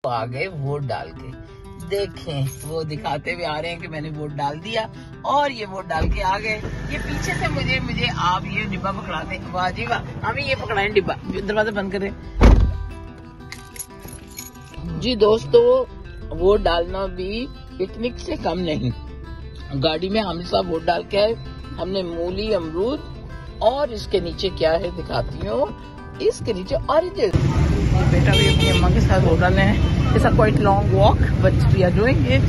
आ गए वोट डाल के। देखें वो दिखाते हुए आ रहे हैं कि मैंने वोट डाल दिया और ये वोट डाल के आ गए। ये पीछे से मुझे आप ये डिब्बा पकड़ा दें। वाह जी वाह, हमें ये पकड़ाएं डिब्बा। दरवाजा बंद करें जी। दोस्तों वोट डालना भी पिकनिक से कम नहीं। गाड़ी में हम सब वोट डाल के आए। हमने मूली, अमरूद और इसके नीचे क्या है दिखाती हूँ। इसके नीचे ऑरेंजेस। बेटा भी अपनी अम्मा के साथ वोट डालने हैं। It's a quite long walk, but we are doing it.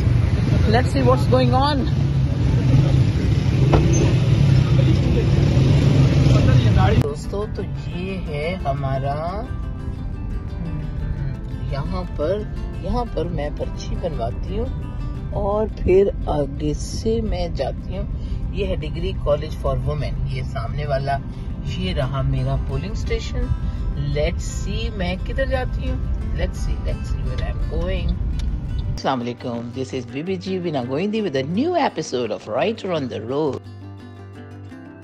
Let's see what's going on. दोस्तों तो ये है हमारा, यहाँ पर मैं पर्ची बनवाती हूँ और फिर आगे से मैं जाती हूँ। ये है डिग्री कॉलेज फॉर वुमेन। ये सामने वाला ये रहा मेरा पोलिंग स्टेशन। लेट्स सी मैं किधर जाती हूँ। Let's see where I'm going. Assalamualaikum. This is BBG Vina Goindi with a new episode of Writer on the Road.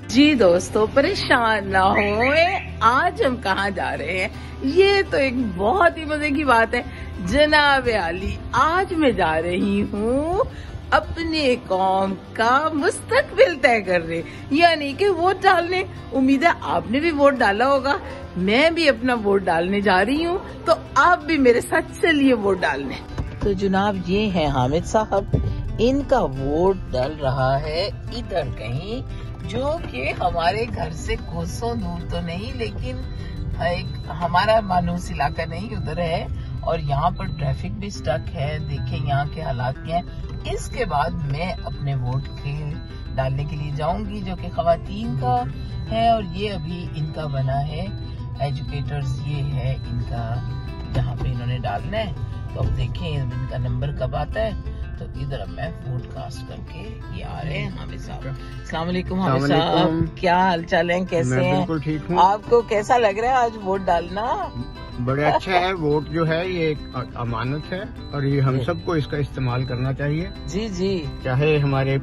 जी दोस्तों परेशान ना होए, आज हम कहाँ जा रहे हैं ये तो एक बहुत ही मजे की बात है। जनाब आली, आज मैं जा रही हूँ अपने कौम का मुस्तकबिल तय करने, यानी कि वोट डालने। उम्मीद है आपने भी वोट डाला होगा। मैं भी अपना वोट डालने जा रही हूँ, तो आप भी मेरे साथ चलिए वोट डालने। तो जनाब ये है हामिद साहब, इनका वोट डल रहा है इधर कहीं, जो कि हमारे घर से कोसों दूर तो नहीं, लेकिन एक हमारा मानूस इलाका नहीं उधर है। और यहाँ पर ट्रैफिक भी स्टक है। देखें यहाँ के हालात क्या हैं। इसके बाद मैं अपने वोट के डालने के लिए जाऊंगी, जो कि खवातीन का है। और ये अभी इनका बना है एजुकेटर्स, ये है इनका जहाँ पे इन्होंने डालना है। तो अब देखें इनका नंबर कब आता है। तो इधर अब मैं वोट कास्ट करके ये आ रहे हैं हामिद साहब। अस्सलाम वालेकुम हामिद साहब, क्या हाल चाल है, कैसे हैं? बिल्कुल ठीक हूँ। आपको कैसा लग रहा है आज वोट डालना? बड़े अच्छा है। वोट जो है ये एक अमानत है और ये हम सबको इसका इस्तेमाल करना चाहिए। जी जी, चाहे हमारे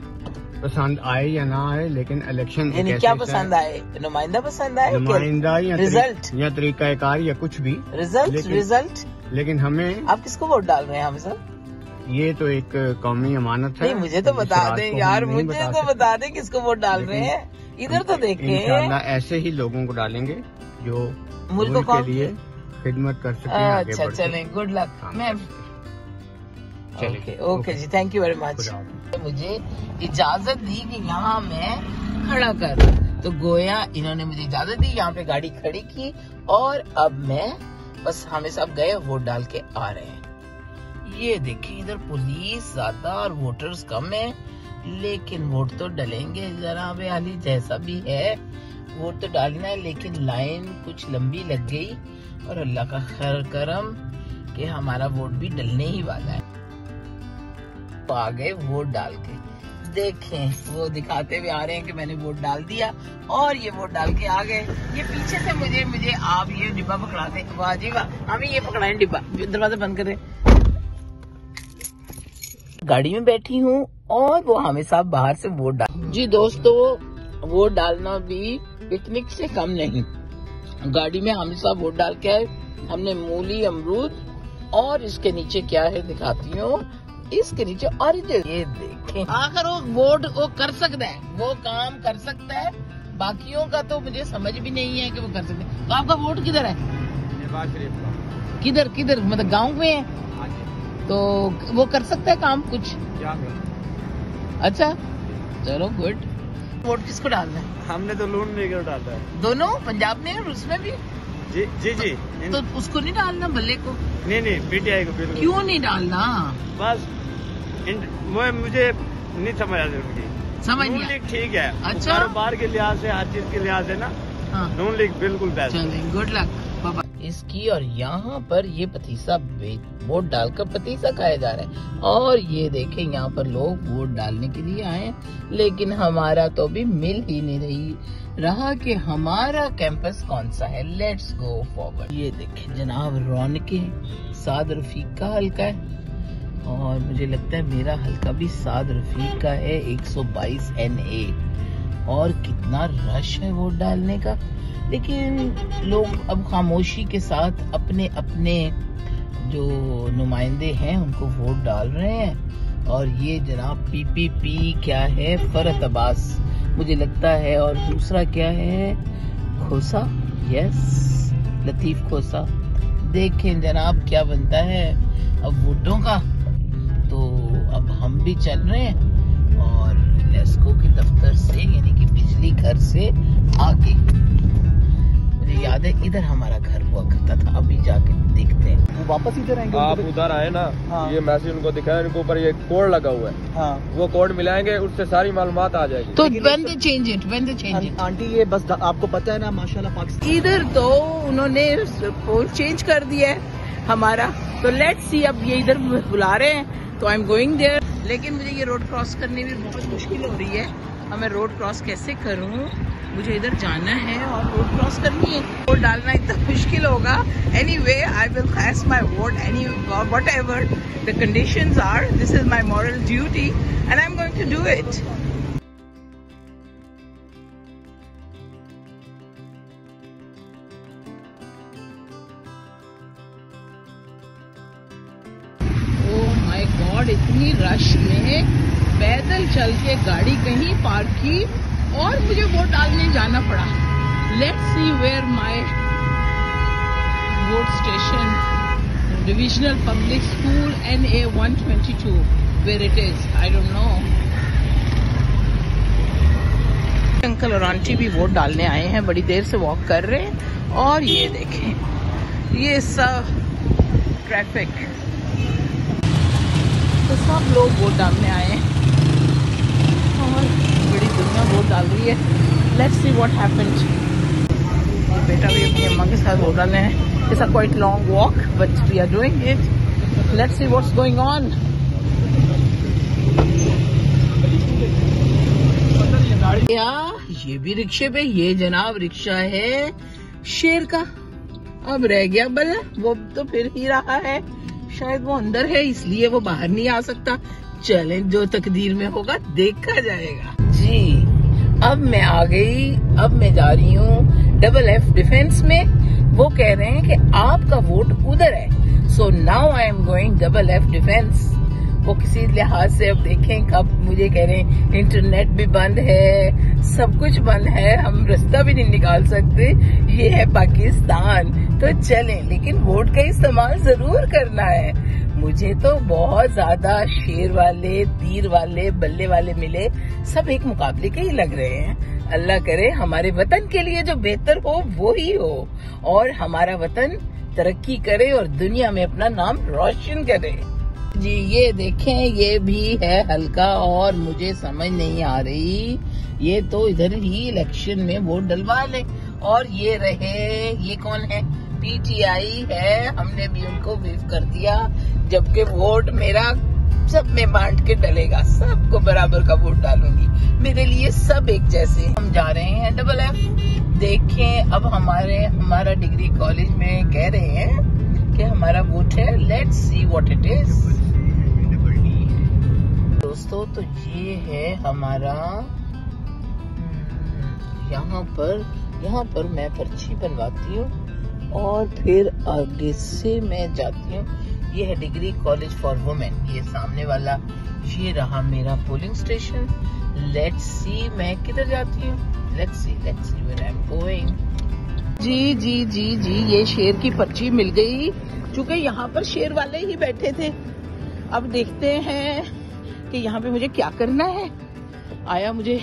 पसंद आए या ना आए, लेकिन इलेक्शन यानी क्या पसंद आए? नुमाइंदा पसंद आए, नुमाइंदा या रिजल्ट या तरीकाकार या कुछ भी रिजल्ट। लेकिन हमें, आप किसको वोट डाल रहे हैं हामिद साहब? ये तो एक कौमी अमानत है। नहीं मुझे तो बता दें यार, मुझे तो बता दें किसको वोट डाल रहे हैं। इधर तो देखें, इंशाल्लाह ऐसे ही लोगों को डालेंगे जो मुल्क के लिए खिदमत कर सके। अच्छा चलें, गुड लक। मैं ओके जी, थैंक यू वेरी मच। मुझे इजाजत दी कि यहाँ मैं खड़ा कर, तो गोया इन्होंने मुझे इजाजत दी, यहाँ पे गाड़ी खड़ी की और अब मैं बस हमें सब गए वोट डाल के आ रहे हैं। ये देखिए इधर पुलिस ज्यादा और वोटर्स कम है, लेकिन वोट तो डलेंगे जनाब आली। जैसा भी है वोट तो डालना है, लेकिन लाइन कुछ लंबी लग गई और अल्लाह का खैर करम कि हमारा वोट भी डलने ही वाला है। तो आ गए वोट डाल के। देखें वो दिखाते हुए आ रहे हैं कि मैंने वोट डाल दिया और ये वोट डाल के आ गए। ये पीछे से मुझे आप ये डिब्बा पकड़ा दें। वाह जी वाह, हमें ये पकड़ाएं डिब्बा। दरवाजा बंद करें। गाड़ी में बैठी हूँ और वो हमें साहब बाहर से वोट डाल। जी दोस्तों वोट डालना भी पिकनिक से कम नहीं। गाड़ी में हम साहब वोट डाल के आए। हमने मूली, अमरूद और इसके नीचे क्या है दिखाती हूँ। इसके नीचे ऑरेंजेस। ये देखें, अगर वो वोट वो कर सकता है, वो काम कर सकता है, बाकियों का तो मुझे समझ भी नहीं है कि वो कर सकते हैं। तो आपका वोट किधर है? किधर मतलब गाँव में है? तो वो कर सकता है काम कुछ? अच्छा चलो गुड। वोट किसको डालना है? हमने तो नून लीग को डाला है। दोनों पंजाब में और उसमें भी? जी जी जी। तो उसको नहीं डालना, भले को? नहीं पीटीआई को। बिल्कुल। क्यों नहीं डालना? बस मुझे नहीं समझ आती उनकी। समझ नून लीग ठीक है। अच्छा, कारोबार के लिहाज से, हर चीज के लिहाज से ना। हाँ। नून लीग बिल्कुल बेस्ट। चलें, गुड लक बाबा इसकी। और यहाँ पर ये पतीसा वोट डालकर पतीसा खाया जा रहा है। और ये देखें यहाँ पर लोग वोट डालने के लिए आए, लेकिन हमारा तो भी मिल ही नहीं रही रहा कि हमारा कैंपस कौन सा है। Let's go forward. ये देखें जनाब रौनके साद रफीक का हल्का है और मुझे लगता है मेरा हल्का भी साद रफीक का है 122 NA। और कितना रश है वोट डालने का, लेकिन लोग अब खामोशी के साथ अपने अपने जो नुमाइंदे हैं उनको वोट डाल रहे हैं। और ये जनाब PPP क्या है, फरहत अब्बास मुझे लगता है, और दूसरा क्या है, खोसा, यस लतीफ खोसा। देखें जनाब क्या बनता है अब वोटों का। तो अब हम भी चल रहे हैं और लेस्को के दफ्तर से यानी कि बिजली घर से आगे, मुझे याद है इधर हमारा घर हुआ करता था, अभी जाके देखते हैं। वो वापस इधर आएंगे, आप उधर आए ना। हाँ। ये मैसेज उनको दिखाया, इनके ऊपर ये कोड लगा हुआ है। हाँ। वो कोड मिलाएंगे, उससे सारी मालूमात आ जाएगी। तो when they change it? Aunty ये बस आपको पता है ना, माशाल्लाह पाकिस्तान इधर तो उन्होंने पोल चेंज कर दिया है हमारा। तो लेट्स सी, अब ये इधर बुला रहे हैं तो आई एम गोइंग देयर। लेकिन मुझे ये रोड क्रॉस करने में बहुत मुश्किल हो रही है। अब मैं रोड क्रॉस कैसे करूं? मुझे इधर जाना है और रोड क्रॉस करनी है। वोट डालना इतना मुश्किल होगा। Anyway I will cast my vote any whatever the conditions are. This is my moral duty and I am going to do it. इतनी रश में पैदल चल के गाड़ी कहीं पार्क की और मुझे वोट डालने जाना पड़ा। Let's see where my vote station, divisional public school NA 122, where it is I don't know. Uncle और आंटी भी वोट डालने आए हैं, बड़ी देर से वॉक कर रहे हैं। और ये देखें, ये सब ट्रैफिक, तो सब लोग वोट डालने आए हैं और बड़ी दुनिया वोट डाल रही है। Let's see what happens. बेटा भी अपनी अम्मा के साथ वोट डालने हैं। It's a quite long walk but we are doing it. Let's see what's going on. क्या ये भी रिक्शे पे? ये जनाब रिक्शा है शेर का। अब रह गया बल्ला, वो तो फिर ही रहा है, शायद वो अंदर है इसलिए वो बाहर नहीं आ सकता। चलें, जो तकदीर में होगा देखा जाएगा। जी अब मैं आ गई, अब मैं जा रही हूँ FFF डिफेंस में। वो कह रहे हैं कि आपका वोट उधर है, so now I am going FFF defence. वो किसी लिहाज से अब देखें कब मुझे कह रहे हैं इंटरनेट भी बंद है, सब कुछ बंद है, हम रास्ता भी नहीं निकाल सकते, ये है पाकिस्तान। तो चलें, लेकिन वोट का इस्तेमाल जरूर करना है। मुझे तो बहुत ज्यादा शेर वाले, तीर वाले, बल्ले वाले मिले, सब एक मुकाबले के ही लग रहे हैं। अल्लाह करे हमारे वतन के लिए जो बेहतर हो वो ही हो और हमारा वतन तरक्की करे और दुनिया में अपना नाम रोशन करे। जी ये देखें, ये भी है हल्का और मुझे समझ नहीं आ रही, ये तो इधर ही इलेक्शन में वोट डलवा ले। और ये रहे, ये कौन है? PTI है, हमने भी उनको वेव कर दिया, जबकि वोट मेरा सब में बांट के डलेगा, सबको बराबर का वोट डालूंगी, मेरे लिए सब एक जैसे। हम जा रहे हैं FFF। देखें अब हमारा डिग्री कॉलेज में कह रहे हैं कि हमारा वोट है, let's see what it is. दोस्तों तो ये है हमारा, यहाँ पर मैं पर्ची बनवाती हूँ और फिर आगे से मैं जाती हूँ। ये है डिग्री कॉलेज फॉर वुमेन, ये सामने वाला, ये रहा मेरा पोलिंग स्टेशन। लेट्स सी मैं किधर जाती हूँ, let's see where I am going. जी ये शेर की पर्ची मिल गई, चूंकि यहाँ पर शेर वाले ही बैठे थे। अब देखते हैं कि यहाँ पे मुझे क्या करना है, आया मुझे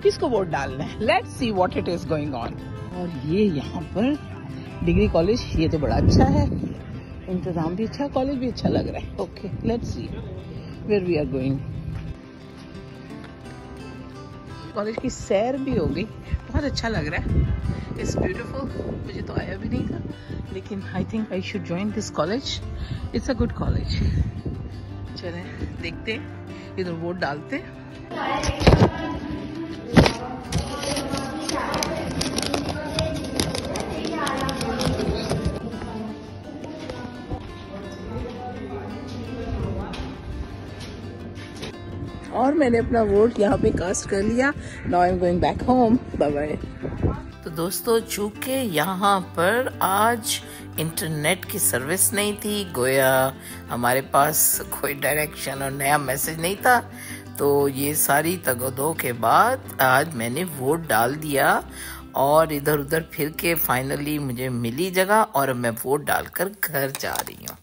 किसको वोट डालना है। Let's see what it is going on. और ये यहाँ पर डिग्री कॉलेज, ये तो बड़ा अच्छा है, इंतजाम भी अच्छा, कॉलेज भी अच्छा लग रहा है। Okay let's see where we are going. College की सैर भी हो गई, बहुत अच्छा लग रहा है, इट्स ब्यूटीफुल। मुझे तो आया भी नहीं था, लेकिन I think I should join this college, it's a good college. चलें देखते हैं, इधर वोट डालते। और मैंने अपना वोट यहाँ पे कास्ट कर लिया। Now I am going back home, bye bye. तो दोस्तों चूंकि यहाँ पर आज इंटरनेट की सर्विस नहीं थी, गोया हमारे पास कोई डायरेक्शन और नया मैसेज नहीं था। तो ये सारी तगदो के बाद आज मैंने वोट डाल दिया और इधर उधर फिर के फाइनली मुझे मिली जगह और मैं वोट डालकर घर जा रही हूँ।